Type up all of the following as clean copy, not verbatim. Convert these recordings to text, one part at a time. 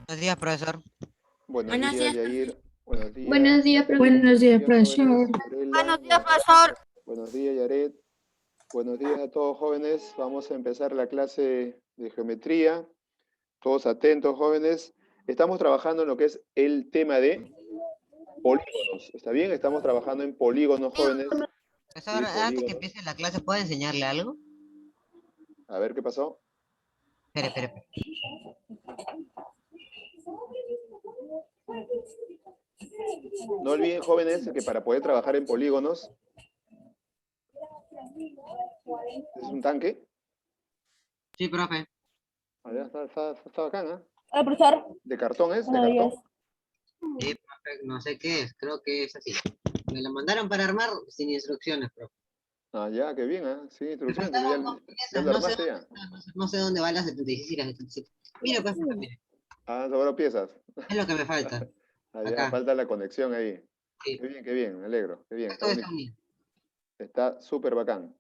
Buenos días, profesor. Buenos Buenos días, días, Yair. Buenos días. Buenos días, profesor. Buenos días, Jóvenes. profesor. Fiorella. Buenos días, Yaret. Buenos días a todos, jóvenes. Vamos a empezar la clase de geometría. Todos atentos, jóvenes. Estamos trabajando en lo que es el tema de polígonos. ¿Está bien? Estamos trabajando en polígonos, jóvenes. Profesor, Sí, antes que polígonos. empiece la clase, ¿puedo enseñarle algo? A ver qué pasó. Espere. No olviden, jóvenes, que para poder trabajar en polígonos, ¿es un tanque? Sí, profe. Allá está bacán, ¿ah? Hola, profesor. ¿De cartón es? ¿De Buenos días. cartón? Sí, profe, no sé qué es, creo que es así. Me lo mandaron para armar sin instrucciones, profe. Ah, ya, qué bien, ¿ah? Sí, Me instrucciones. faltaban dos Ya piezas, lo no sé armaste dónde ya. están, no sé dónde van las 76 y las 77. Mire, profe, mire, Ah, sobre piezas. es lo que me falta. Allá Acá, falta la conexión ahí. sí. Qué bien, me alegro. Qué bien, está Esto está bonito. unido. Está súper bacán.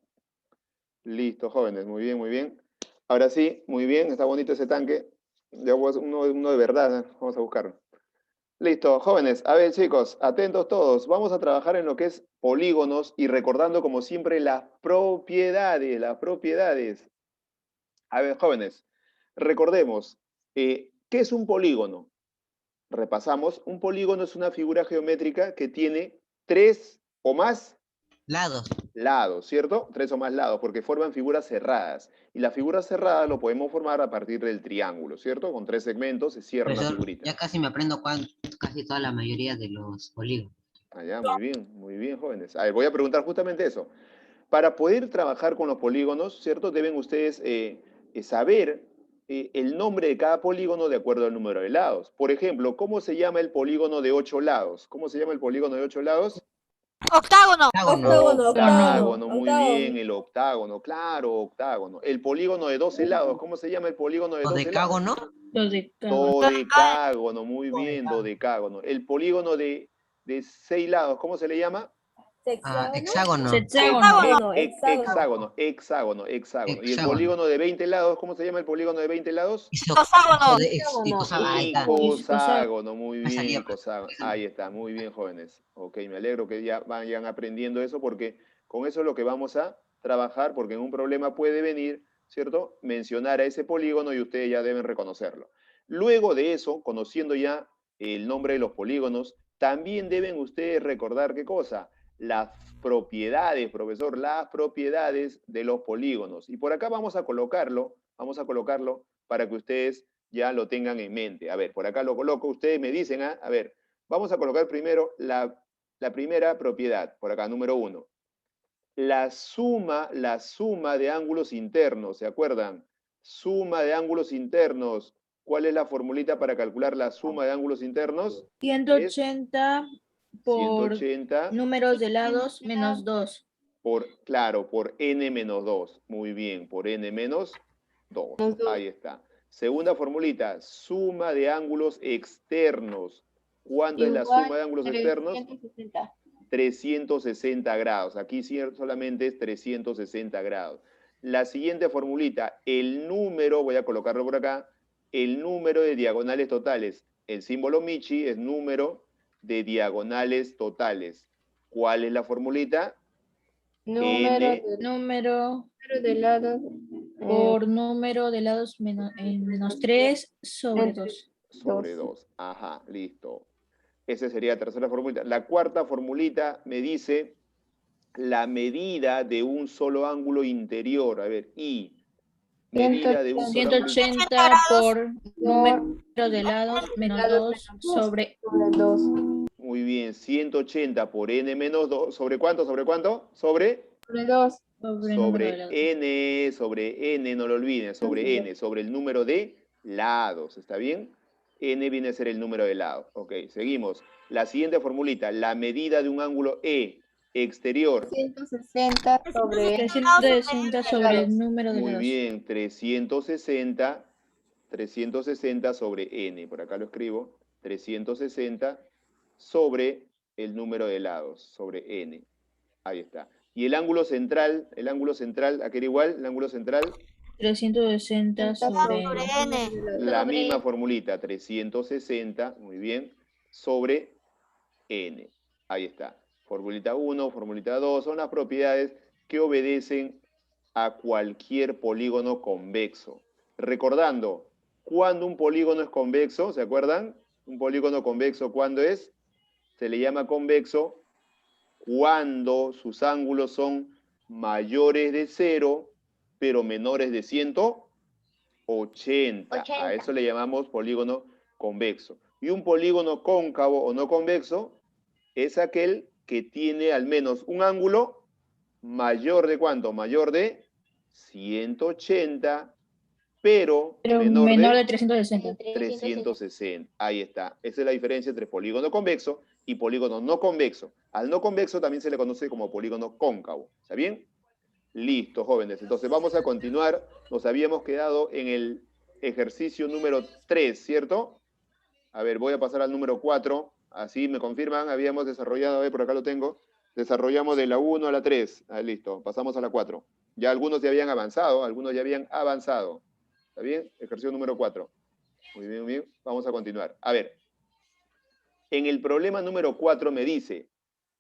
Listo, jóvenes, muy bien, muy bien. Ahora sí, muy bien, está bonito ese tanque. Ya uno de verdad, ¿eh? Vamos a buscarlo. Listo, jóvenes. A ver, chicos, atentos todos. Vamos a trabajar en lo que es polígonos y recordando, como siempre, las propiedades, las propiedades. A ver, jóvenes, recordemos, ¿qué es un polígono? Repasamos, un polígono es una figura geométrica que tiene tres o más Lados. lados, ¿cierto? Tres o más lados, porque forman figuras cerradas. Y las figuras cerradas lo podemos formar a partir del triángulo, ¿cierto? Con tres segmentos se cierra una Profesor, figurita. ya casi me aprendo casi toda la mayoría de los polígonos. Allá, muy bien, jóvenes. A ver, voy a preguntar justamente eso. Para poder trabajar con los polígonos, ¿cierto? Deben ustedes saber el nombre de cada polígono de acuerdo al número de lados. Por ejemplo, ¿cómo se llama el polígono de 8 lados? ¿Cómo se llama el polígono de 8 lados? Octágono. Octágono. Octágono, muy bien, el octágono, claro, octágono. El polígono de 12 lados, ¿cómo se llama el polígono de 12 lados? Decágono. Dodecágono. Dodecágono, muy bien, Dodecágono. dodecágono. El polígono de 6 lados, ¿cómo se le llama? Hexágono. Hexágono, hexágono. ¿Y el Hexágono. polígono de 20 lados, cómo se llama el polígono de 20 lados? Ahí está. Icoságono, muy Me bien, salía. icoságono. Ahí está, muy bien, jóvenes. Ok, me alegro que ya vayan aprendiendo eso porque con eso es lo que vamos a trabajar, porque en un problema puede venir, ¿cierto? Mencionar a ese polígono y ustedes ya deben reconocerlo. Luego de eso, conociendo ya el nombre de los polígonos, también deben ustedes recordar qué cosa, las propiedades, profesor, las propiedades de los polígonos. Y por acá vamos a colocarlo para que ustedes ya lo tengan en mente. A ver, por acá lo coloco, ustedes me dicen, a ver, vamos a colocar primero la primera propiedad, por acá, número 1. La suma de ángulos internos, ¿se acuerdan? Suma de ángulos internos. ¿Cuál es la formulita para calcular la suma de ángulos internos? Es 180 por 180 números de lados menos 2. claro, por n menos 2. Muy bien, por n menos 2. Ahí está. Segunda formulita, suma de ángulos externos. ¿Cuánto es la suma de ángulos externos? 360 grados. Aquí solamente es 360 grados. La siguiente formulita, el número, voy a colocarlo por acá, el número de diagonales totales. El símbolo Michi es número de diagonales totales. ¿Cuál es la formulita? N Número de lados por número de lados menos 3 sobre 2. sobre 2. Ajá, listo. Esa sería la tercera formulita. La cuarta formulita me dice la medida de un solo ángulo interior. A ver, I. Medida de un solo ángulo interior. 180 por número de lados menos 2 sobre 2. Muy bien, 180 por n menos 2. ¿Sobre cuánto? ¿Sobre cuánto? Sobre número de lados. sobre n, no lo olviden, sobre n, sobre el número de lados, ¿está bien? N viene a ser el número de lados. Ok, seguimos. La siguiente formulita, la medida de un ángulo E exterior. 360 360 sobre el número de Muy lados. bien, 360 sobre n, por acá lo escribo, 360 sobre el número de lados, sobre n. Ahí está. Y el ángulo central, ¿a qué era igual? El ángulo central, 360 sobre N. La misma formulita, 360, muy bien, sobre n. Ahí está. Formulita 1, formulita 2, son las propiedades que obedecen a cualquier polígono convexo. Recordando, ¿cuándo un polígono es convexo? ¿Se acuerdan? Un polígono convexo, ¿cuándo es? Se le llama convexo cuando sus ángulos son mayores de 0, pero menores de 180. A eso le llamamos polígono convexo. Y un polígono cóncavo o no convexo es aquel que tiene al menos un ángulo mayor de ¿cuánto? Mayor de 180, pero menor de 360. 360. Ahí está. Esa es la diferencia entre polígono convexo y polígono no convexo. Al no convexo también se le conoce como polígono cóncavo. ¿Está bien? Listo, jóvenes. Entonces vamos a continuar. Nos habíamos quedado en el ejercicio número 3, ¿cierto? A ver, voy a pasar al número 4. Así me confirman. Habíamos desarrollado, a ver, por acá lo tengo. Desarrollamos de la 1 a la 3. Ah, listo. Pasamos a la 4. Ya algunos ya habían avanzado. ¿Está bien? Ejercicio número 4. Muy bien, muy bien. Vamos a continuar. A ver. En el problema número 4 me dice,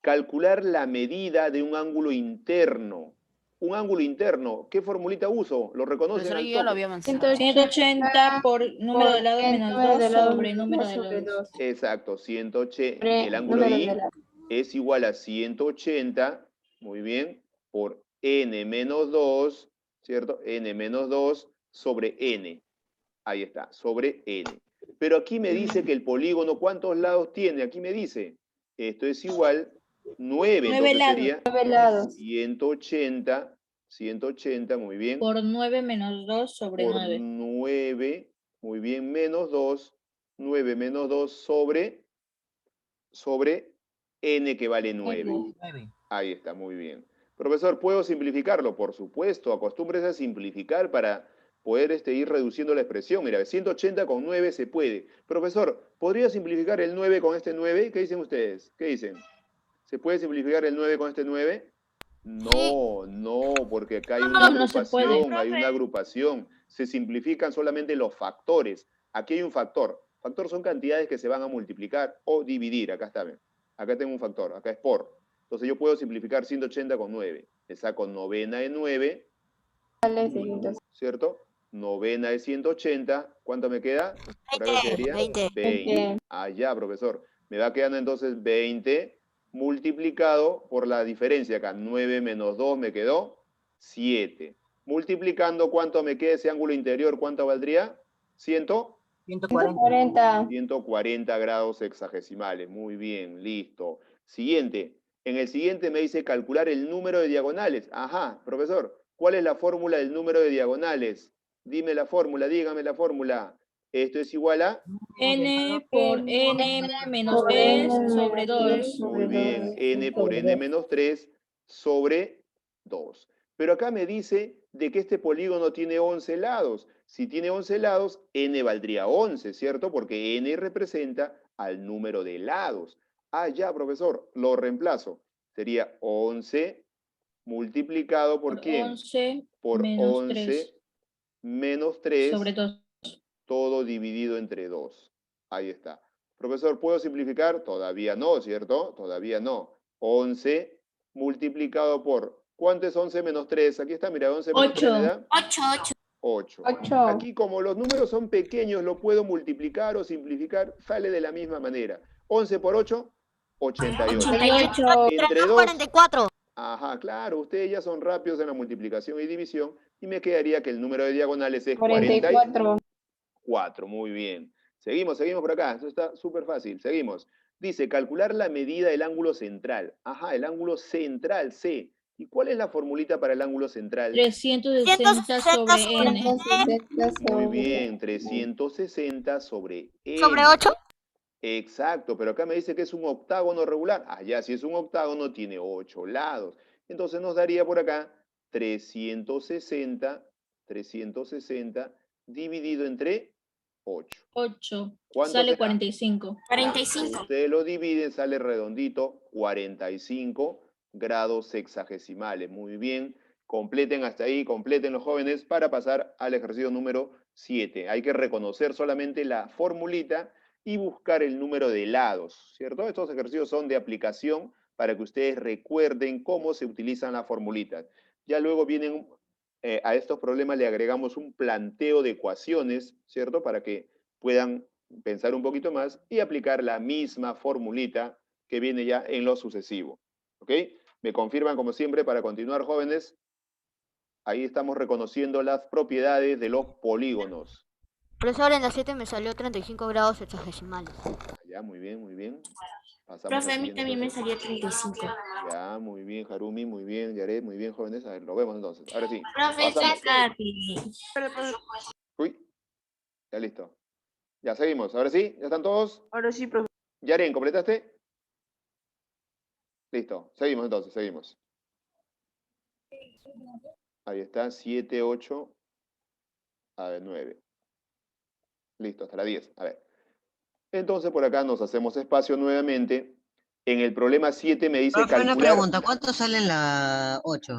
calcular la medida de un ángulo interno. Un ángulo interno, ¿qué formulita uso? ¿Lo reconocen? Profesor, al yo ya lo toque? había mencionado. 180 por número de lados menos 2 sobre número de lados. Exacto, 180. El ángulo I es igual a 180, muy bien, por n menos 2, ¿cierto? N menos 2 sobre n. Ahí está, sobre n. Pero aquí me dice que el polígono, ¿cuántos lados tiene? Aquí me dice, esto es igual 9, entonces sería 180, muy bien. Por 9 menos 2 sobre Por 9. 9, muy bien, menos 2, 9 menos 2 sobre n que vale 9. Ahí está, muy bien. Profesor, ¿puedo simplificarlo? Por supuesto, acostúmbrese a simplificar para poder ir reduciendo la expresión. Mira, 180 con 9 se puede. Profesor, ¿podría simplificar el 9 con este 9? ¿Qué dicen ustedes? ¿Qué dicen? ¿Se puede simplificar el 9 con este 9? No, no, porque acá hay una No se puede. agrupación, hay una agrupación. Se simplifican solamente los factores. Aquí hay un factor. Factor son cantidades que se van a multiplicar o dividir. Acá está, ven. Acá tengo un factor, acá es por. Entonces yo puedo simplificar 180 con 9. Le saco novena de 9, ¿cierto? Novena de 180. ¿Cuánto me queda? Por acá sería 20. Ah, ya, profesor. Me va quedando entonces 20 multiplicado por la diferencia acá. 9 menos 2 me quedó 7. Multiplicando, ¿cuánto me queda ese ángulo interior? ¿Cuánto valdría? 140 grados sexagesimales. Muy bien, listo. Siguiente. En el siguiente me dice calcular el número de diagonales. Ajá, profesor, ¿cuál es la fórmula del número de diagonales? Dime la fórmula, dígame la fórmula. Esto es igual a N por N menos 3 sobre 2. Muy bien, n por n menos 3 sobre 2. Pero acá me dice de que este polígono tiene 11 lados. Si tiene 11 lados, n valdría 11, ¿cierto? Porque n representa al número de lados. Ah, ya, profesor, lo reemplazo. Sería 11 multiplicado por ¿quién? 11 Por menos 11 3 menos 3, sobre 2. todo dividido entre 2. Ahí está. Profesor, ¿puedo simplificar? Todavía no, ¿cierto? Todavía no. 11 multiplicado por... ¿Cuánto es 11 menos 3? Aquí está, mira, 11 menos 3 me da 8. Aquí, como los números son pequeños, lo puedo multiplicar o simplificar, sale de la misma manera. 11 por 8, 88. Entre 2, 44. ajá, claro, ustedes ya son rápidos en la multiplicación y división, y me quedaría que el número de diagonales es 44. Muy bien. Seguimos por acá. Esto está súper fácil. Seguimos. Dice, calcular la medida del ángulo central. Ajá, el ángulo central, C. ¿Y cuál es la formulita para el ángulo central? 360 sobre N. Muy bien, 360 sobre N. ¿Sobre 8? Exacto, pero acá me dice que es un octágono regular. Ah, ya, si es un octágono, tiene 8 lados. Entonces nos daría por acá 360 dividido entre 8. 8. ¿Cuánto Sale será? 45. Ustedes lo dividen, sale redondito, 45 grados sexagesimales. Muy bien. Completen hasta ahí, completen los jóvenes para pasar al ejercicio número 7. Hay que reconocer solamente la formulita y buscar el número de lados, ¿cierto? Estos ejercicios son de aplicación para que ustedes recuerden cómo se utilizan las formulitas. Ya luego vienen, a estos problemas le agregamos un planteo de ecuaciones, ¿cierto? Para que puedan pensar un poquito más y aplicar la misma formulita que viene ya en lo sucesivo, ¿ok? Me confirman como siempre para continuar, jóvenes. Ahí estamos reconociendo las propiedades de los polígonos. Profesor, en la 7 me salió 35 grados hexagesimales. Ya, muy bien, muy bien. Pasamos Profe, al a mí siguiente, también me entonces. salió 35. Ya, muy bien, Harumi, muy bien, Yaret, muy bien, jóvenes. A ver, lo vemos entonces. Ahora sí. Profe, Pasamos. sácate. Uy, ya listo. Ya seguimos. Ahora sí, ¿ya están todos? Ahora sí, profe. Yaren, ¿completaste? Listo. Seguimos entonces, seguimos. Ahí está, 7, 8, a ver, 9. Listo, hasta la 10. A ver. Entonces por acá nos hacemos espacio nuevamente. En el problema 7 me dice Profe, una calcular. pregunta, ¿cuánto sale en la 8?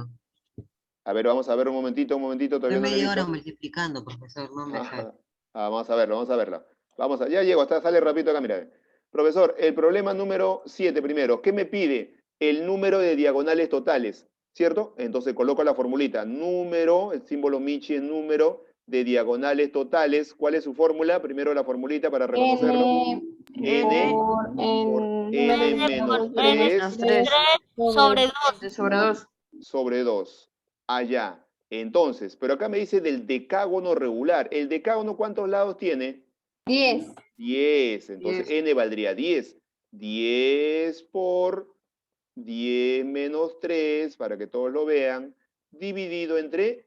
A ver, vamos a ver un momentito, Estoy todavía no lo he media hora visto. multiplicando, profesor, no me sale. Vamos a verlo, vamos a verlo. Ya llego, sale rapidito acá, mira. Profesor, el problema número 7 primero. ¿Qué me pide? El número de diagonales totales, ¿cierto? Entonces coloco la formulita. Número, el símbolo Michi es número de diagonales totales. ¿Cuál es su fórmula? Primero la formulita para reconocerlo. N por N menos 3 sobre 2. Sobre 2. sobre 2. Allá. Entonces, pero acá me dice del decágono regular. ¿El decágono cuántos lados tiene? 10. 10. Entonces, 10. n valdría 10. 10 por 10 menos 3, para que todos lo vean, dividido entre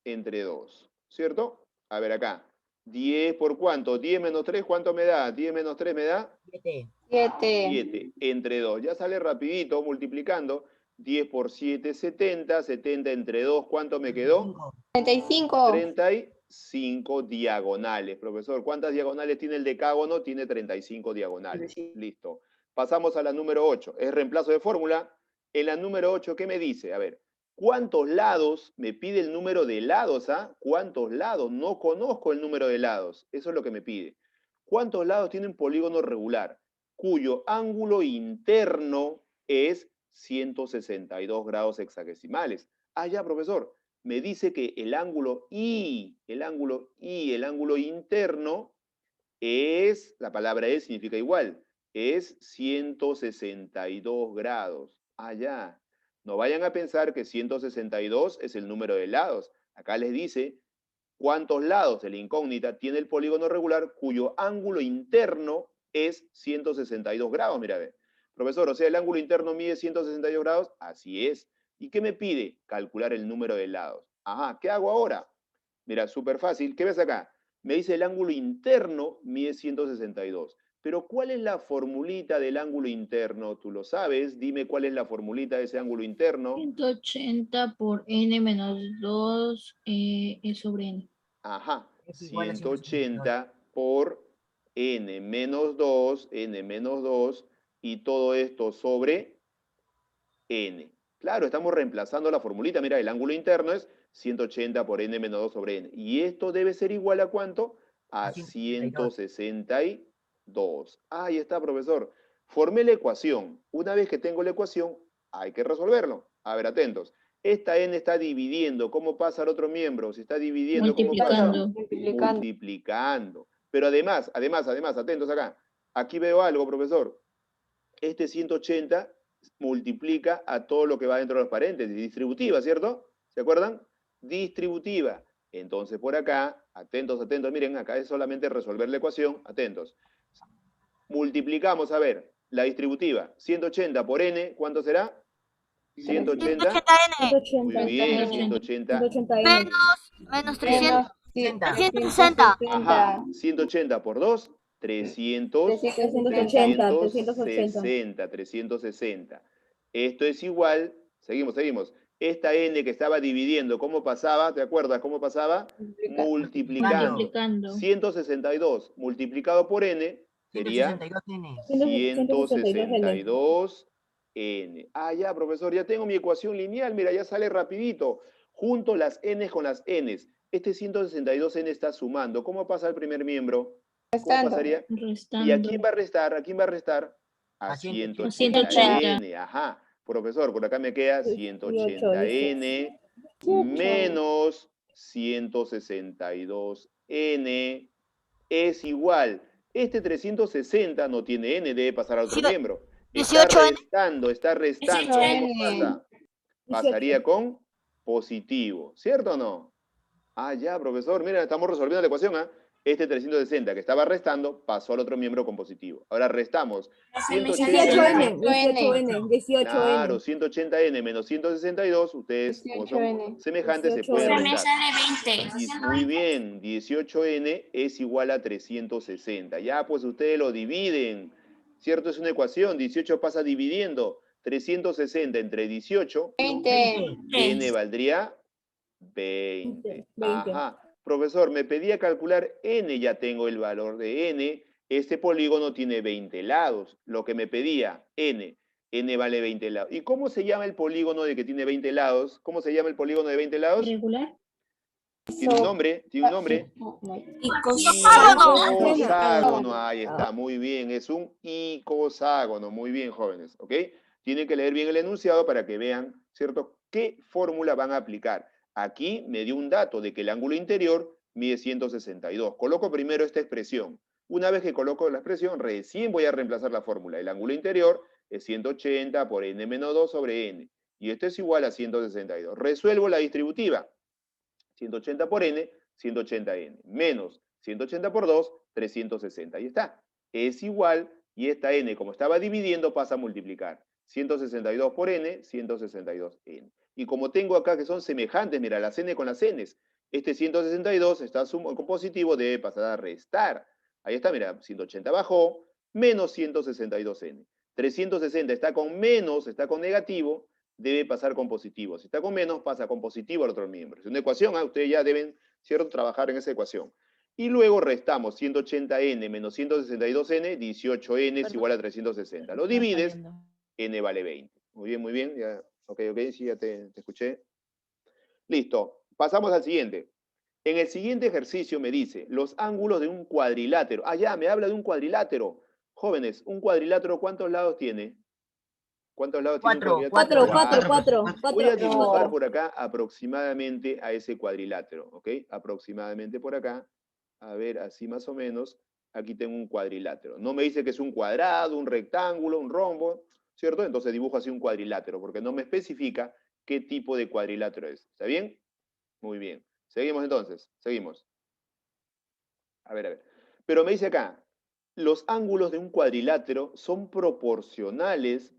2. ¿Cierto? A ver acá. 10 por cuánto? 10 menos 3, ¿cuánto me da? 10 menos 3 me da 7. 7 entre 2. Ya sale rapidito multiplicando. 10 por 7, 70. 70 entre 2, ¿cuánto me quedó? 35. 35 diagonales. Profesor, ¿cuántas diagonales tiene el decágono? Tiene 35 diagonales. Listo. Pasamos a la número 8. Es reemplazo de fórmula. En la número 8, ¿qué me dice? A ver, ¿cuántos lados? Me pide el número de lados, ¿ah? ¿Cuántos lados? No conozco el número de lados. Eso es lo que me pide. ¿Cuántos lados tiene un polígono regular cuyo ángulo interno es 162 grados hexagesimales? Ah, ya, profesor. Me dice que el ángulo interno es, la palabra es significa igual, es 162 grados. Ah, ya. No vayan a pensar que 162 es el número de lados. Acá les dice cuántos lados de la incógnita tiene el polígono regular cuyo ángulo interno es 162 grados. Mira, ve. Profesor, o sea, el ángulo interno mide 162 grados. Así es. ¿Y qué me pide? Calcular el número de lados. Ajá, ¿qué hago ahora? Mira, súper fácil. ¿Qué ves acá? Me dice el ángulo interno mide 162. Pero ¿cuál es la formulita del ángulo interno? ¿Tú lo sabes? Dime cuál es la formulita de ese ángulo interno. 180 por n menos 2 sobre n. Ajá, Es igual a 180 por n menos 2, y todo esto sobre n. Claro, estamos reemplazando la formulita. Mira, el ángulo interno es 180 por n menos 2 sobre n. Y esto debe ser igual a ¿cuánto? A 162. Ahí está, profesor. Formé la ecuación. Una vez que tengo la ecuación, hay que resolverlo. A ver, atentos. Esta n está dividiendo. ¿Cómo pasa al otro miembro? Si está dividiendo, ¿cómo pasa? Multiplicando. Pero además, atentos acá. Aquí veo algo, profesor. Este 180 multiplica a todo lo que va dentro de los paréntesis. Distributiva, ¿cierto? ¿Se acuerdan? Distributiva. Entonces, por acá, atentos, miren, acá es solamente resolver la ecuación. Atentos. Multiplicamos, a ver, la distributiva. 180 por n, ¿cuánto será? 180. 180N. Muy bien, 180. Menos 300. 360. 360. Ajá, 180 por 2, 360. Esto es igual, seguimos. Esta n que estaba dividiendo, ¿cómo pasaba? ¿Te acuerdas cómo pasaba? Multiplicando. 162 multiplicado por n sería 162 n. Ah, ya, profesor, ya tengo mi ecuación lineal, mira, ya sale rapidito. Junto las n's con las n's. Este 162n está sumando. ¿Cómo pasa el primer miembro? ¿Cómo pasaría? ¿Y a quién Restando. va a restar? ¿A quién va a restar? A A 180. 180n. Ajá. Profesor, por acá me queda 180n menos 162n es igual. Este 360 no tiene n, debe pasar al otro miembro. Está 18n. restando, está restando. ¿Cómo pasa? Pasaría con positivo, ¿cierto o no? Ah, ya, profesor, mira, estamos resolviendo la ecuación, ¿ah? Este 360 que estaba restando pasó al otro miembro con positivo. Ahora restamos 180n. 18N. Claro, 180n menos 162, ustedes como son 18N. semejantes se pueden 18N. restar. Muy bien, 18n es igual a 360. Ya, pues ustedes lo dividen, ¿cierto? Es una ecuación, 18 pasa dividiendo. 360 entre 18, 20. n valdría 20. 20. Ajá. Profesor, me pedía calcular n, ya tengo el valor de n. Este polígono tiene 20 lados. Lo que me pedía, n. n vale 20 lados. ¿Y cómo se llama el polígono de que tiene 20 lados? ¿Cómo se llama el polígono de 20 lados? ¿Regular? Tiene un nombre, tiene un nombre. Icosāgono. Icoságono, ahí está, muy bien, es un icoságono, muy bien, jóvenes, ¿ok? Tienen que leer bien el enunciado para que vean, ¿cierto?, qué fórmula van a aplicar. Aquí me dio un dato de que el ángulo interior mide 162. Coloco primero esta expresión. Una vez que coloco la expresión, recién voy a reemplazar la fórmula. El ángulo interior es 180 por n menos 2 sobre n. Y esto es igual a 162. Resuelvo la distributiva. 180 por n, 180n, menos 180 por 2, 360. Ahí está. Es igual, y esta n, como estaba dividiendo, pasa a multiplicar. 162 por n, 162n. Y como tengo acá que son semejantes, mira, las n con las n's, este 162 está con positivo, debe pasar a restar. Ahí está, mira, 180 bajó, menos 162n. 360 está con menos, está con negativo, debe pasar con positivo. Si está con menos, pasa con positivo al otro miembro. Es una ecuación, ¿eh? Ustedes ya deben, ¿cierto?, trabajar en esa ecuación. Y luego restamos 180n menos 162n, 18n es igual a 360. Lo divides, n vale 20. Muy bien, ya, ok, sí, ya te escuché. Listo, pasamos al siguiente. En el siguiente ejercicio me dice, los ángulos de un cuadrilátero. Ah, ya, me habla de un cuadrilátero. Jóvenes, ¿un cuadrilátero cuántos lados tiene? ¿Cuántos lados tiene un cuadrilátero? Cuatro. Voy a dibujar por acá aproximadamente a ese cuadrilátero, ¿ok? Aproximadamente por acá. A ver, así más o menos. Aquí tengo un cuadrilátero. No me dice que es un cuadrado, un rectángulo, un rombo, ¿cierto? Entonces dibujo así un cuadrilátero, porque no me especifica qué tipo de cuadrilátero es. ¿Está bien? Muy bien. Seguimos entonces, seguimos. A ver. Pero me dice acá, los ángulos de un cuadrilátero son proporcionales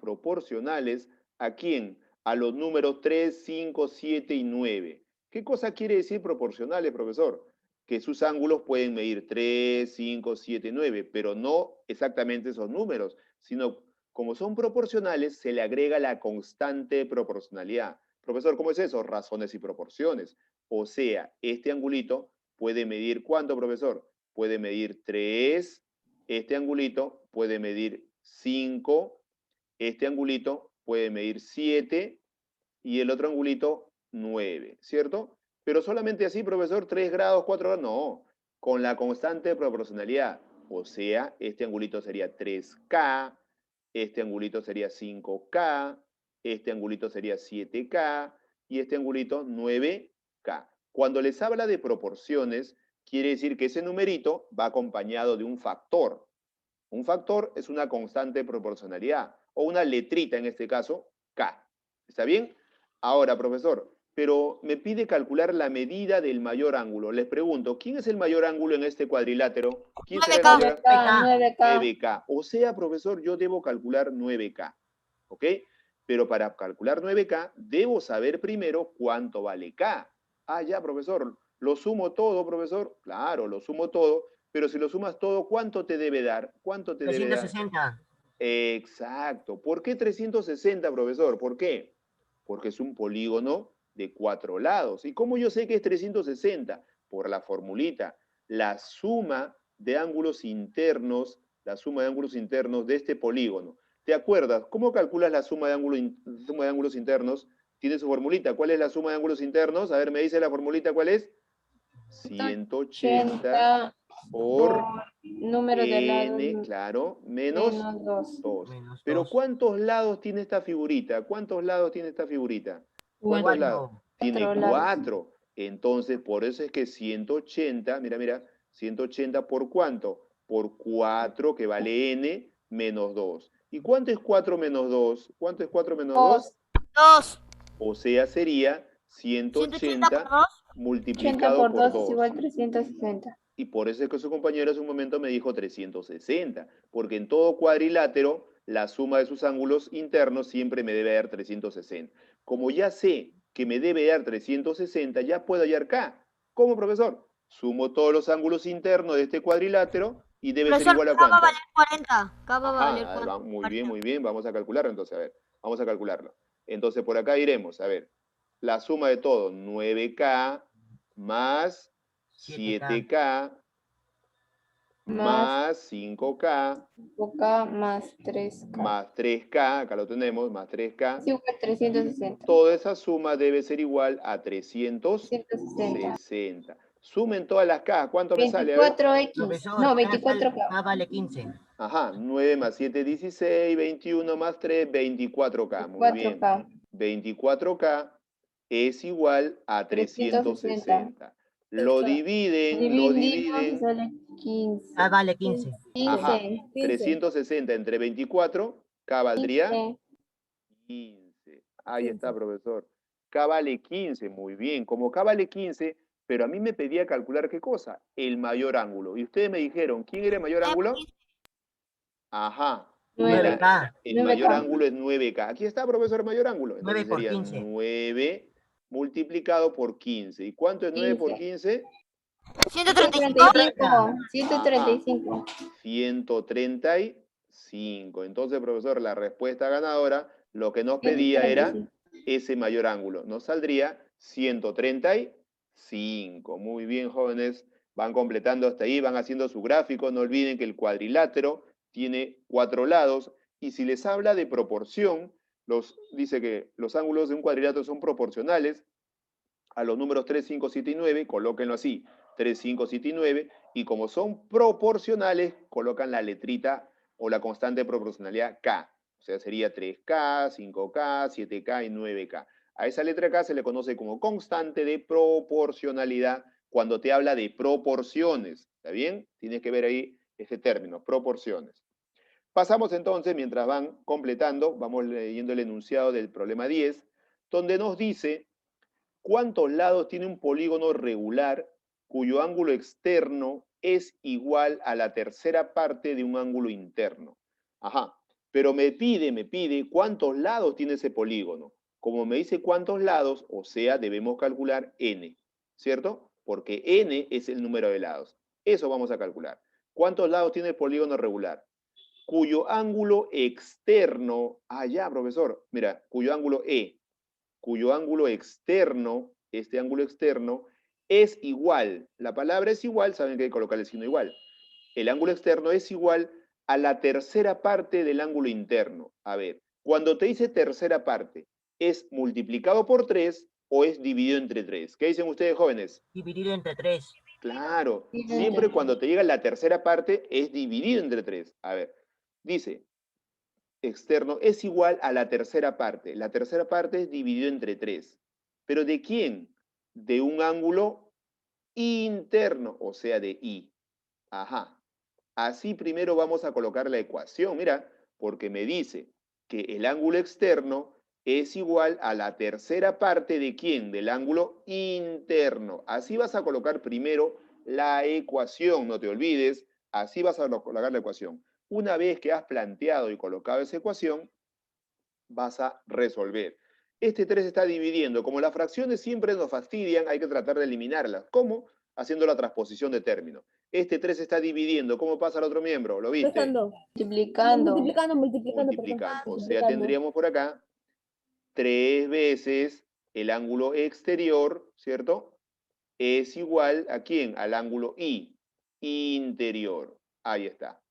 ¿a quién? A los números 3, 5, 7 y 9. ¿Qué cosa quiere decir proporcionales, profesor? Que sus ángulos pueden medir 3, 5, 7, 9, pero no exactamente esos números, sino como son proporcionales, se le agrega la constante de proporcionalidad. Profesor, ¿cómo es eso? Razones y proporciones. O sea, este angulito puede medir, ¿cuánto, profesor? Puede medir 3, este angulito puede medir 5, este angulito puede medir 7 y el otro angulito 9, ¿cierto? Pero solamente así, profesor, 3 grados, 4 grados, no, con la constante de proporcionalidad. O sea, este angulito sería 3K, este angulito sería 5K, este angulito sería 7K y este angulito 9K. Cuando les habla de proporciones, quiere decir que ese numerito va acompañado de un factor. Un factor es una constante de proporcionalidad, o una letrita en este caso, K. ¿Está bien? Ahora, profesor, pero me pide calcular la medida del mayor ángulo. Les pregunto, ¿quién es el mayor ángulo en este cuadrilátero? ¿Quién será el 9K. mayor? 9K. O sea, profesor, yo debo calcular 9K. ¿Ok? Pero para calcular 9K, debo saber primero cuánto vale K. Ah, ya, profesor. ¿Lo sumo todo, profesor? Claro, lo sumo todo. Pero si lo sumas todo, ¿cuánto te debe dar? ¿Cuánto te debe dar? 360. Exacto. ¿Por qué 360, profesor? ¿Por qué? Porque es un polígono de 4 lados. ¿Y cómo yo sé que es 360? Por la formulita. La suma de ángulos internos de este polígono. ¿Te acuerdas? ¿Cómo calculas la suma de ángulos internos? Tiene su formulita. ¿Cuál es la suma de ángulos internos? A ver, me dice la formulita, ¿cuál es? 180 por número de lados n, claro, menos menos 2. 2. Menos Pero 2. ¿cuántos lados tiene esta figurita? ¿Cuántos lados tiene esta figurita? ¿Cuántos lados? Tiene 4. Entonces, por eso es que 180, mira, 180 por ¿cuánto? Por 4, que vale n, menos 2. ¿Y cuánto es 4 menos 2? ¿Cuánto es 4 menos 2? 2. O sea, sería 180 por 180 2. 80 multiplicado por por 2 es 2. igual a 360. Y por eso es que su compañero hace un momento me dijo 360, porque en todo cuadrilátero la suma de sus ángulos internos siempre me debe dar 360. Como ya sé que me debe dar 360, ya puedo hallar K. ¿Cómo, profesor? Sumo todos los ángulos internos de este cuadrilátero y debe ser Profesor, igual a K va a ¿cuánto? valer 40. K va a valer Ajá, 40. muy bien, vamos a calcularlo entonces, a ver, vamos a calcularlo. Entonces por acá iremos, a ver, la suma de todo, 9K más 7K más 5K 5K más 3K. más 3K, acá lo tenemos, más 3K. Es igual a 360. Toda esa suma debe ser igual a 360. Sumen todas las K, ¿cuánto me sale? A ver. 24X. No, 24K. vale 15. Ajá, 9 más 7, 16, 21 más 3, 24K. Muy bien. 4K. 24K es igual a 360. Lo dividen, Dividimos, sale 15. Vale 15. Ajá, 15. 360 entre 24, K valdría 15. 15. Ahí está, profesor. K vale 15, muy bien. Como K vale 15, pero a mí me pedía calcular ¿qué cosa? El mayor ángulo. Y ustedes me dijeron, ¿quién era el mayor ángulo? Ajá. 9K. El mayor 9K. ángulo es 9K. Aquí está, profesor, el mayor ángulo. 9 Entonces por sería 15. 9 multiplicado por 15. ¿Y cuánto es 9 por 15? 135. 135. 135. Entonces, profesor, la respuesta ganadora, lo que nos pedía era 135. ese mayor ángulo. Nos saldría 135. Muy bien, jóvenes. Van completando hasta ahí, van haciendo su gráfico. No olviden que el cuadrilátero tiene 4 lados. Y si les habla de proporción, dice que los ángulos de un cuadrilátero son proporcionales a los números 3, 5, 7 y 9, colóquenlo así, 3, 5, 7 y 9, y como son proporcionales, colocan la letrita o la constante de proporcionalidad K. O sea, sería 3K, 5K, 7K y 9K. A esa letra K se le conoce como constante de proporcionalidad cuando te habla de proporciones. ¿Está bien? Tienes que ver ahí este término, proporciones. Pasamos entonces, mientras van completando, vamos leyendo el enunciado del problema 10, donde nos dice ¿cuántos lados tiene un polígono regular cuyo ángulo externo es igual a la tercera parte de un ángulo interno? Ajá, pero me pide cuántos lados tiene ese polígono. Como me dice cuántos lados, o sea, debemos calcular n, ¿cierto? Porque n es el número de lados. Eso vamos a calcular. ¿Cuántos lados tiene el polígono regular? Cuyo ángulo externo, ya, profesor, mira, cuyo ángulo externo, este ángulo externo, es igual. La palabra es igual, saben que hay que colocar el signo igual. El ángulo externo es igual a la tercera parte del ángulo interno. A ver, cuando te dice tercera parte, ¿es multiplicado por 3 o es dividido entre 3? ¿Qué dicen ustedes, jóvenes? Dividido entre 3. Claro, siempre cuando te llega la tercera parte es dividido entre 3. A ver, dice, externo es igual a la tercera parte. La tercera parte es dividido entre 3. ¿Pero de quién? De un ángulo interno, o sea, de I. Ajá. Así primero vamos a colocar la ecuación, mira, porque me dice que el ángulo externo es igual a la tercera parte de quién? Del ángulo interno. Así vas a colocar primero la ecuación, no te olvides, así vas a colocar la ecuación. Una vez que has planteado y colocado esa ecuación, vas a resolver. Este 3 está dividiendo. Como las fracciones siempre nos fastidian, hay que tratar de eliminarlas. ¿Cómo? Haciendo la transposición de término. Este 3 está dividiendo. ¿Cómo pasa al otro miembro? ¿Lo viste? Multiplicando. Multiplicando. O sea, tendríamos por acá 3 veces el ángulo exterior, ¿cierto? Es igual a ¿quién? Al ángulo I, interior. Ahí está.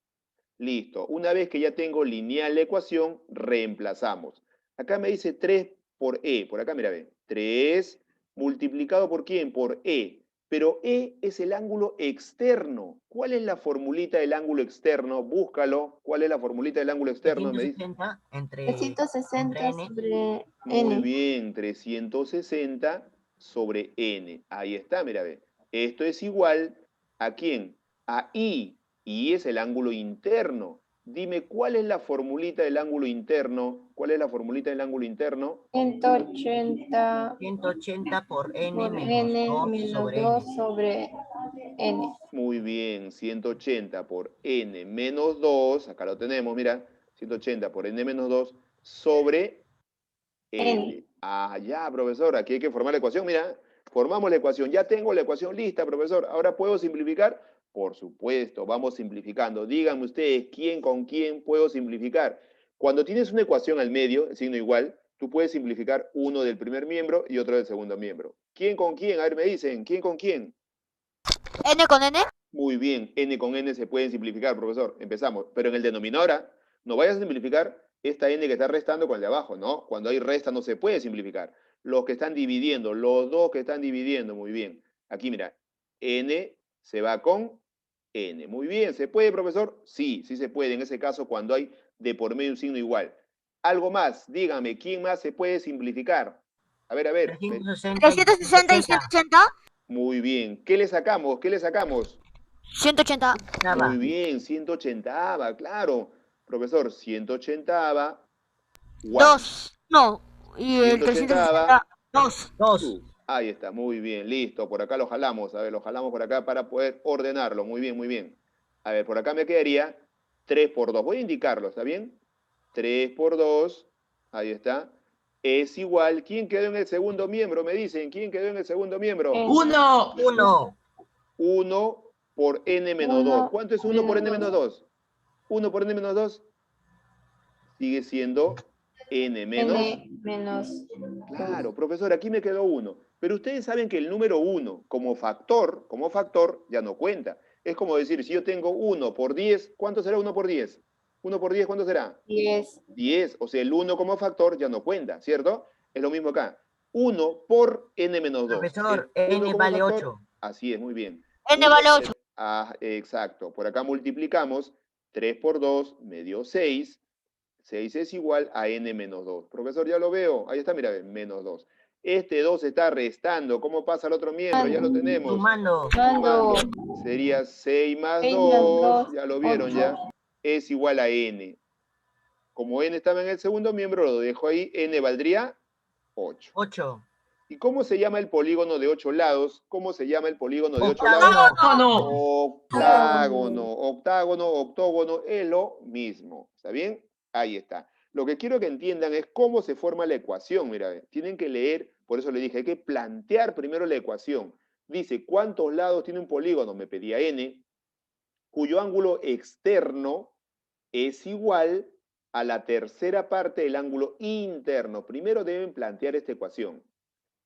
Listo. Una vez que ya tengo lineal la ecuación, reemplazamos. Acá me dice 3 por E. Por acá, mira, ve. 3 multiplicado por ¿quién? Por E. Pero E es el ángulo externo. ¿Cuál es la formulita del ángulo externo? Búscalo. ¿Cuál es la formulita del ángulo externo? Me dice. 360 entre 360 N. sobre Muy N. bien, 360 sobre N. Ahí está, mira, ve. Esto es igual ¿a quién? A I. I es el ángulo interno. Dime, ¿cuál es la formulita del ángulo interno? ¿Cuál es la formulita del ángulo interno? 180 180 por N por menos N 2 menos sobre 2 N. sobre N. Muy bien, 180 por N menos 2, acá lo tenemos, mira, 180 por N menos 2 sobre N. N. Ah, ya, profesor, aquí hay que formar la ecuación. Mira, formamos la ecuación. Ya tengo la ecuación lista, profesor. ¿Ahora puedo simplificar? Por supuesto, vamos simplificando. Díganme ustedes, ¿quién con quién puedo simplificar? Cuando tienes una ecuación al medio, el signo igual, tú puedes simplificar uno del primer miembro y otro del segundo miembro. ¿Quién con quién? A ver, me dicen, ¿quién con quién? N con N. Muy bien, n con n se pueden simplificar, profesor. Empezamos. Pero en el denominador, no vayas a simplificar esta n que está restando con el de abajo, ¿no? Cuando hay resta no se puede simplificar. Los que están dividiendo, los dos que están dividiendo, muy bien. Aquí, mira, n se va con n. Muy bien, ¿se puede, profesor? Sí, sí se puede. En ese caso, cuando hay de por medio un signo igual. Algo más, dígame, ¿quién más se puede simplificar? A ver, 360 y 360 y 180. Muy bien. ¿Qué le sacamos? ¿Qué le sacamos? 180. Muy bien, 180ava, claro. Profesor, 180ava. 2. No. Y el 180ava. 360. 2. Ahí está, muy bien, listo. Por acá lo jalamos. A ver, lo jalamos por acá para poder ordenarlo. Muy bien, muy bien. A ver, por acá me quedaría 3 por 2. Voy a indicarlo, ¿está bien? 3 por 2. Ahí está. Es igual. ¿Quién quedó en el segundo miembro? Me dicen, ¿quién quedó en el segundo miembro? 1. 1 por n menos 2. Uno ¿Cuánto es 1 por n menos 2? 1 por n menos 2 sigue siendo n menos. N menos. Claro, profesor, aquí me quedó 1. Pero ustedes saben que el número 1 como factor ya no cuenta. Es como decir, si yo tengo 1 por 10, ¿cuánto será 1 por 10? 1 por 10, ¿cuánto será? 10. 10. O sea, el 1 como factor ya no cuenta, ¿cierto? Es lo mismo acá. 1 por n menos 2. Profesor, ¿El uno N como vale factor? 8. Así es, muy bien. N vale 8. Ah, exacto. Por acá multiplicamos. 3 por 2 me dio 6. 6 es igual a n menos 2. Profesor, ya lo veo. Ahí está, mira, menos 2. Este 2 está restando. ¿Cómo pasa al otro miembro? Ya lo tenemos. Sumando. Mando. Sería 6 más 6 más 2. 2. Ya lo vieron 8. ya. Es igual a n. Como n estaba en el segundo miembro, lo dejo ahí. N valdría 8. 8. ¿Y cómo se llama el polígono de 8 lados? ¿Cómo se llama el polígono de 8 Octágono. lados? Octágono, octágono, octógono, es lo mismo. ¿Está bien? Ahí está. Lo que quiero que entiendan es cómo se forma la ecuación. Mira, tienen que leer, por eso le dije, hay que plantear primero la ecuación. Dice, ¿cuántos lados tiene un polígono? Me pedía n, cuyo ángulo externo es igual a la tercera parte del ángulo interno. Primero deben plantear esta ecuación.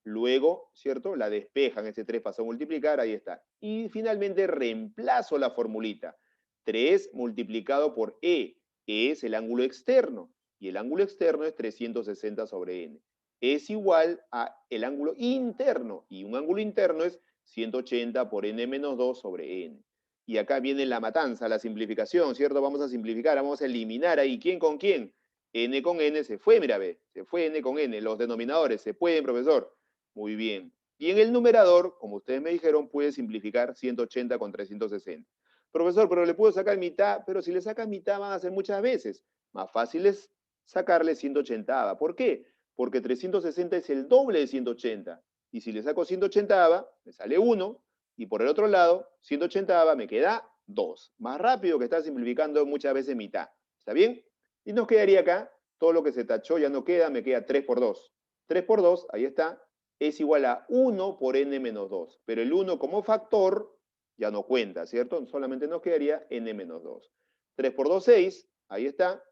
Luego, ¿cierto? La despejan, ese 3 pasó a multiplicar, ahí está. Y finalmente reemplazo la formulita. 3 multiplicado por E es el ángulo externo. Y el ángulo externo es 360 sobre N. Es igual a el ángulo interno. Y un ángulo interno es 180 por N menos 2 sobre N. Y acá viene la matanza, la simplificación, ¿cierto? Vamos a simplificar, vamos a eliminar ahí. ¿Quién con quién? N con N se fue, mira, ve. Se fue N con N. Los denominadores se pueden, profesor. Muy bien. Y en el numerador, como ustedes me dijeron, puede simplificar 180 con 360. Profesor, pero le puedo sacar mitad, pero si le sacas mitad van a ser muchas veces. Más fácil es sacarle 180. ¿Por qué? Porque 360 es el doble de 180. Y si le saco 180, me sale 1. Y por el otro lado, 180 me queda 2. Más rápido que estar simplificando muchas veces mitad. ¿Está bien? Y nos quedaría acá, todo lo que se tachó ya no queda, me queda 3 por 2. 3 por 2, ahí está, es igual a 1 por n menos 2. Pero el 1 como factor ya no cuenta, ¿cierto? Solamente nos quedaría n menos 2. 3 por 2, 6, ahí está.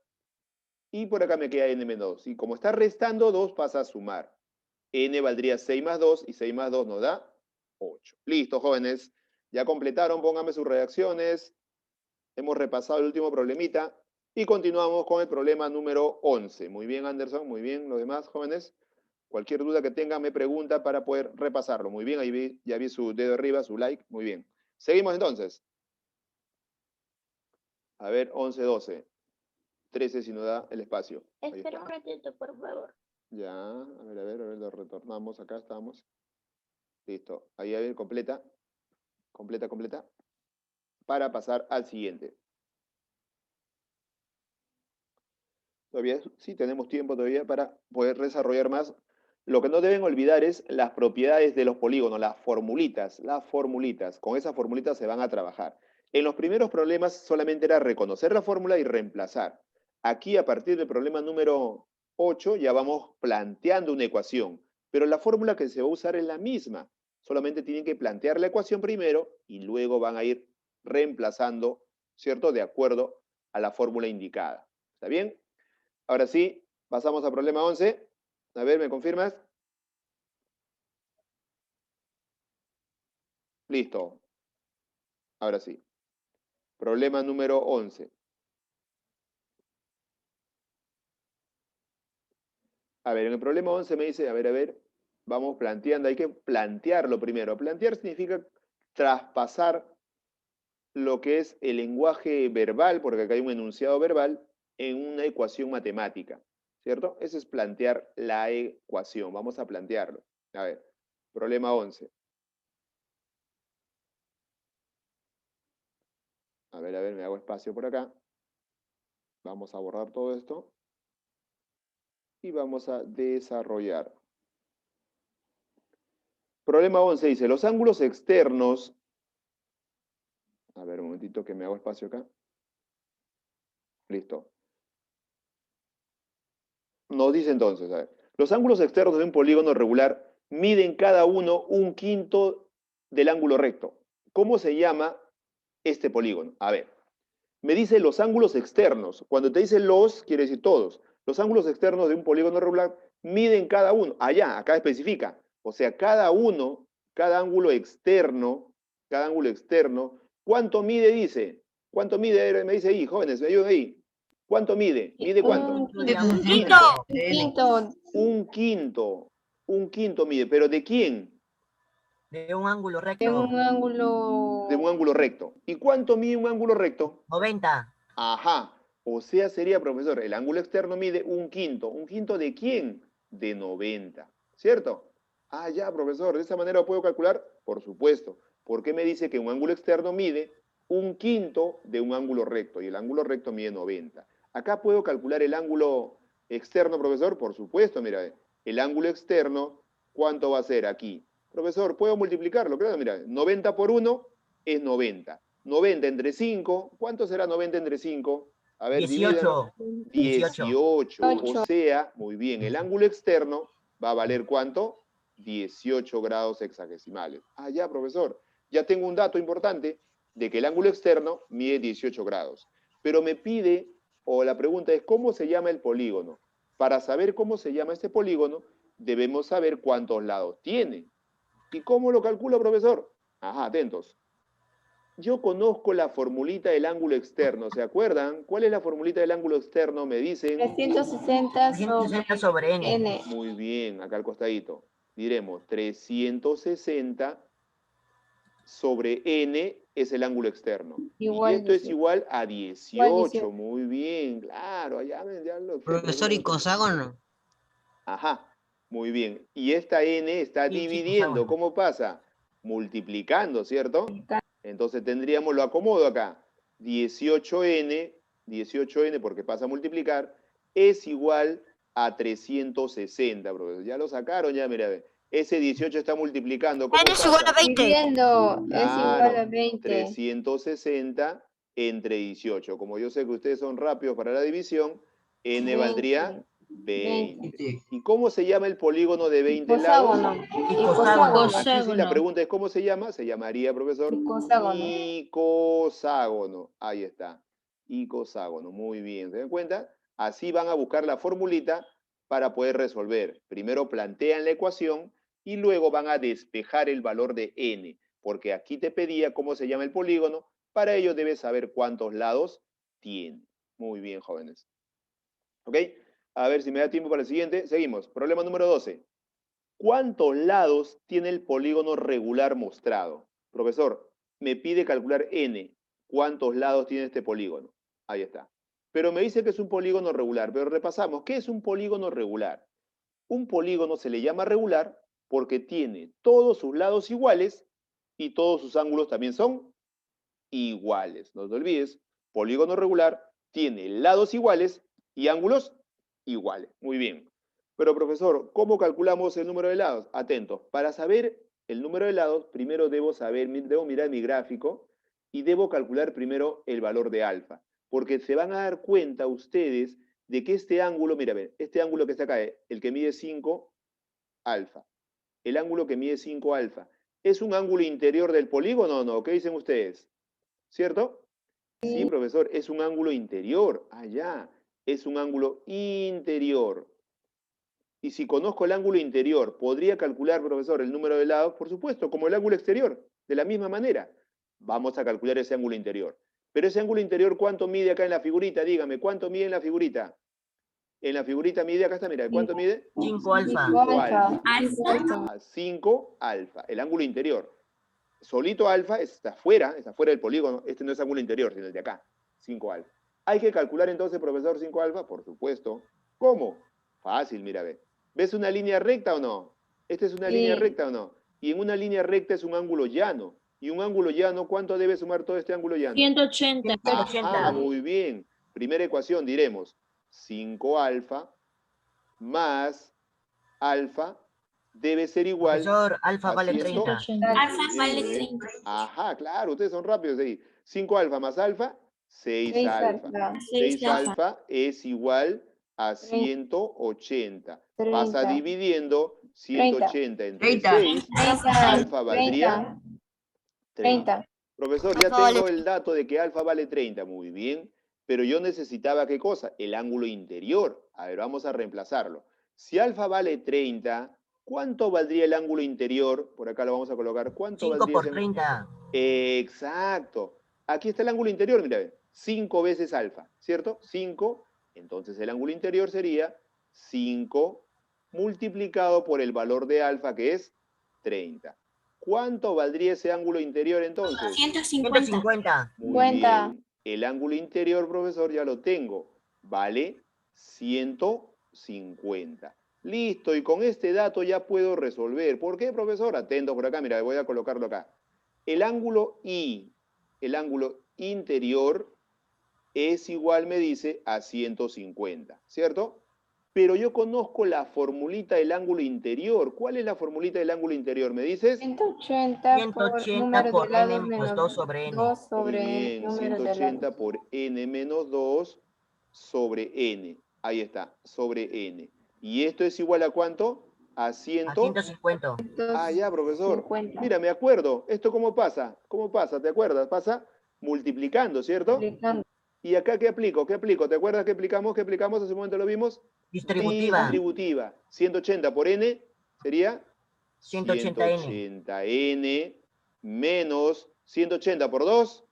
Y por acá me queda n menos 2. Y como está restando, 2 pasa a sumar. N valdría 6 más 2 y 6 más 2 nos da 8. Listo, jóvenes. Ya completaron, pónganme sus reacciones. Hemos repasado el último problemita y continuamos con el problema número 11. Muy bien, Anderson, muy bien. Los demás jóvenes, cualquier duda que tengan me pregunta para poder repasarlo. Muy bien, ahí ya vi su dedo arriba, su like. Muy bien. Seguimos entonces. A ver, 11, 12. 13 si nos da el espacio. Ahí Espera está. un ratito, por favor. Ya, a ver, lo retornamos. Acá estamos. Listo. Ahí, a ver, completa. Completa. Para pasar al siguiente. Todavía sí tenemos tiempo todavía para poder desarrollar más. Lo que no deben olvidar es las propiedades de los polígonos, las formulitas. Con esas formulitas se van a trabajar. En los primeros problemas solamente era reconocer la fórmula y reemplazar. Aquí, a partir del problema número 8, ya vamos planteando una ecuación. Pero la fórmula que se va a usar es la misma. Solamente tienen que plantear la ecuación primero y luego van a ir reemplazando, ¿cierto? De acuerdo a la fórmula indicada. ¿Está bien? Ahora sí, pasamos al problema 11. A ver, ¿me confirmas? Listo. Ahora sí. Problema número 11. A ver, en el problema 11 me dice, a ver, vamos planteando, hay que plantearlo primero. Plantear significa traspasar lo que es el lenguaje verbal, porque acá hay un enunciado verbal, en una ecuación matemática, ¿cierto? Eso es plantear la ecuación. Vamos a plantearlo. A ver, problema 11. A ver, me hago espacio por acá. Vamos a borrar todo esto. Y vamos a desarrollar. Problema 11 dice, los ángulos externos... A ver, un momentito que me hago espacio acá. Listo. Nos dice entonces, a ver, los ángulos externos de un polígono regular miden cada uno 1/5 del ángulo recto. ¿Cómo se llama este polígono? A ver, me dice los ángulos externos. Cuando te dice los, quiere decir todos. Los ángulos externos de un polígono regular miden cada uno. Allá, acá especifica. O sea, cada ángulo externo, ¿cuánto mide? Dice. ¿Cuánto mide? Me dice ahí, jóvenes, me ayudan ahí. ¿Cuánto mide? ¿Mide cuánto? Un Digamos, quinto. quinto. Un quinto mide. ¿Pero de quién? De un ángulo De recto. un ángulo. De un ángulo recto. ¿Y cuánto mide un ángulo recto? 90. Ajá. O sea, sería, profesor, el ángulo externo mide 1/5. ¿Un quinto de quién? De 90. ¿Cierto? Ah, ya, profesor. ¿De esa manera lo puedo calcular? Por supuesto. ¿Por qué me dice que un ángulo externo mide 1/5 de un ángulo recto? Y el ángulo recto mide 90. Acá puedo calcular el ángulo externo, profesor. Por supuesto, mira. El ángulo externo, ¿cuánto va a ser aquí? Profesor, ¿puedo multiplicarlo? Claro, mira. 90 por 1 es 90. 90 entre 5, ¿cuánto será 90 entre 5? A ver, divídanlo. 18. O sea, muy bien, el ángulo externo va a valer ¿cuánto? 18 grados hexagesimales. Ah, ya, profesor. Ya tengo un dato importante de que el ángulo externo mide 18 grados. Pero me pide, o la pregunta es, ¿cómo se llama el polígono? Para saber cómo se llama este polígono, debemos saber cuántos lados tiene. ¿Y cómo lo calculo, profesor? Ajá, atentos. Yo conozco la formulita del ángulo externo, ¿se acuerdan? ¿Cuál es la formulita del ángulo externo? Me dicen. 360 160 sobre N. N. Muy bien, acá al costadito. Diremos 360 sobre N es el ángulo externo. Igual Y esto es 18. igual a 18. Igual 18. Muy bien, claro. Ya lo Profesor, ¿y coságono? Ajá, muy bien. Y esta N está Sí, sí, dividiendo. coságono. ¿Cómo pasa? Multiplicando, ¿cierto? Entonces tendríamos, lo acomodo acá, 18N, porque pasa a multiplicar, es igual a 360, profesor. Ya lo sacaron, ya, mira, ese 18 está multiplicando. ¿Cómo N es igual a pasa? 20. Dividiendo es igual a Claro, 20. 360 entre 18. Como yo sé que ustedes son rápidos para la división, N 20. valdría 20. Sí. ¿Y cómo se llama el polígono de 20 Coságono. lados? Icoságono. Aquí sí la pregunta es ¿cómo se llama? Se llamaría, profesor, Icoságono. icoságono. Ahí está, icoságono. Muy bien, ¿se dan cuenta? Así van a buscar la formulita para poder resolver. Primero plantean la ecuación y luego van a despejar el valor de n, porque aquí te pedía cómo se llama el polígono Para ello debes saber cuántos lados tiene. Muy bien, jóvenes. ¿Ok? A ver si me da tiempo para el siguiente. Seguimos. Problema número 12. ¿Cuántos lados tiene el polígono regular mostrado? Profesor, me pide calcular n. ¿Cuántos lados tiene este polígono? Ahí está. Pero me dice que es un polígono regular. Pero repasamos. ¿Qué es un polígono regular? Un polígono se le llama regular porque tiene todos sus lados iguales y todos sus ángulos también son iguales. No te olvides, polígono regular tiene lados iguales y ángulos iguales. Muy bien. Pero profesor, ¿cómo calculamos el número de lados? Atentos, para saber el número de lados, primero debo mirar mi gráfico y debo calcular primero el valor de alfa. Porque se van a dar cuenta ustedes de que este ángulo, mira, este ángulo que está acá, el que mide 5 alfa, el ángulo que mide 5 alfa, ¿es un ángulo interior del polígono o no? ¿Qué dicen ustedes? ¿Cierto? Sí, profesor, es un ángulo interior. Allá, es un ángulo interior. Y si conozco el ángulo interior, ¿podría calcular, profesor, el número de lados? Por supuesto, como el ángulo exterior, de la misma manera. Vamos a calcular ese ángulo interior. Pero ese ángulo interior, ¿cuánto mide acá en la figurita? Dígame, ¿cuánto mide en la figurita? En la figurita mide, acá está, mira, ¿cuánto mide? 5 alfa. 5 alfa. Alfa. 5 alfa, el ángulo interior. Solito alfa está fuera del polígono. Este no es ángulo interior, sino el de acá, 5 alfa. ¿Hay que calcular entonces, profesor, 5 alfa? Por supuesto. ¿Cómo? Fácil, mira, ve. ¿Ves una línea recta o no? ¿Esta es una línea recta o no? Y en una línea recta es un ángulo llano. Y un ángulo llano, ¿cuánto debe sumar todo este ángulo llano? 180. 180. Muy bien. Primera ecuación, diremos 5 alfa más alfa debe ser igual Profesor, alfa a vale 100. 30. Alfa vale 30. Ajá, claro, ustedes son rápidos ahí. 5 alfa más alfa, 6 alfa. 6 alfa es igual a 180. Pasa 30. dividiendo 180 entre 30. 6. Alfa valdría 30. Profesor, ya Alfa vale tengo el dato de que alfa vale 30. Muy bien. Pero yo necesitaba, ¿qué cosa? El ángulo interior. A ver, vamos a reemplazarlo. Si alfa vale 30, ¿cuánto valdría el ángulo interior? Por acá lo vamos a colocar. ¿Cuánto 5 valdría por ese ángulo? 30. Exacto. Aquí está el ángulo interior, mira, 5 veces alfa, ¿cierto? 5. Entonces el ángulo interior sería 5 multiplicado por el valor de alfa, que es 30. ¿Cuánto valdría ese ángulo interior entonces? 150. Muy bien. El ángulo interior, profesor, ya lo tengo. Vale 150. Listo, y con este dato ya puedo resolver. ¿Por qué, profesor? Atento por acá, mira, voy a colocarlo acá. El ángulo I, el ángulo interior, es igual, me dice, a 150, ¿cierto? Pero yo conozco la formulita del ángulo interior. ¿Cuál es la formulita del ángulo interior? ¿Me dices? 180 por 180 número por de lados n menos menos 2 sobre n. 2 Muy sobre bien, número de 180 lados. por n menos 2 sobre n. Ahí está, sobre n. ¿Y esto es igual a cuánto? A 100. A 150. Ah, ya, profesor. 50. Mira, me acuerdo. ¿Esto cómo pasa? ¿Cómo pasa? ¿Te acuerdas? Pasa multiplicando, ¿cierto? Multiplicando. ¿Y acá qué aplico? ¿Qué aplico? ¿Te acuerdas que aplicamos? ¿Qué aplicamos? Hace un momento lo vimos. Distributiva. Distributiva. 180 por n sería 180n. 180n menos 180 por 2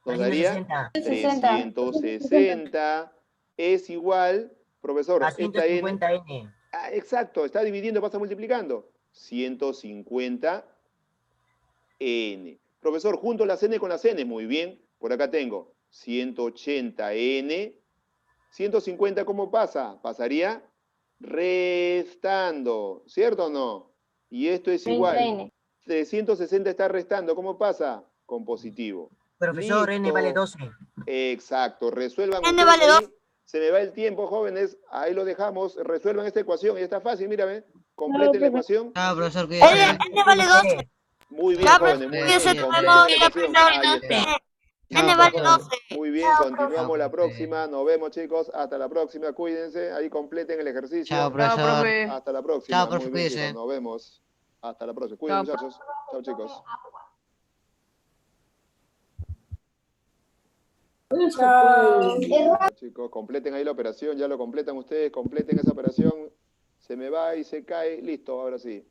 nos daría 360. 360 es igual, profesor, A esta n, 150n. exacto, está dividiendo, pasa multiplicando. 150n. Profesor, junto las n con las n, muy bien. Por acá tengo 180n. 150, ¿cómo pasa? Pasaría restando, ¿cierto o no? Y esto es igual. 30n. 360 está restando, ¿cómo pasa? Con positivo. Profesor, n Listo. vale 12. Exacto, resuelvan N ustedes vale ahí. 2. Se me va el tiempo, jóvenes, ahí lo dejamos. Resuelvan esta ecuación y está fácil, mírame. Completen la ecuación. Chao, profesor, cuídese. N vale 12. Muy bien, Ya, jóvenes, muy cuídense, bien. nos Completen vemos, la ya, ecuación. profesor. Ahí está. N Chao, vale profesor. 12. Muy bien, continuamos la próxima. Nos vemos, chicos. Hasta la próxima. Cuídense. Ahí completen el ejercicio. Chao, profesor. Hasta la próxima. Chao, profe, Muy bien, cuídese. chicos. Nos vemos. Hasta la próxima. Cuídense, muchachos. Chao, chicos. Chicos, completen ahí la operación. Ya lo completan ustedes. Completen esa operación. Se me va y se cae. Listo, ahora sí.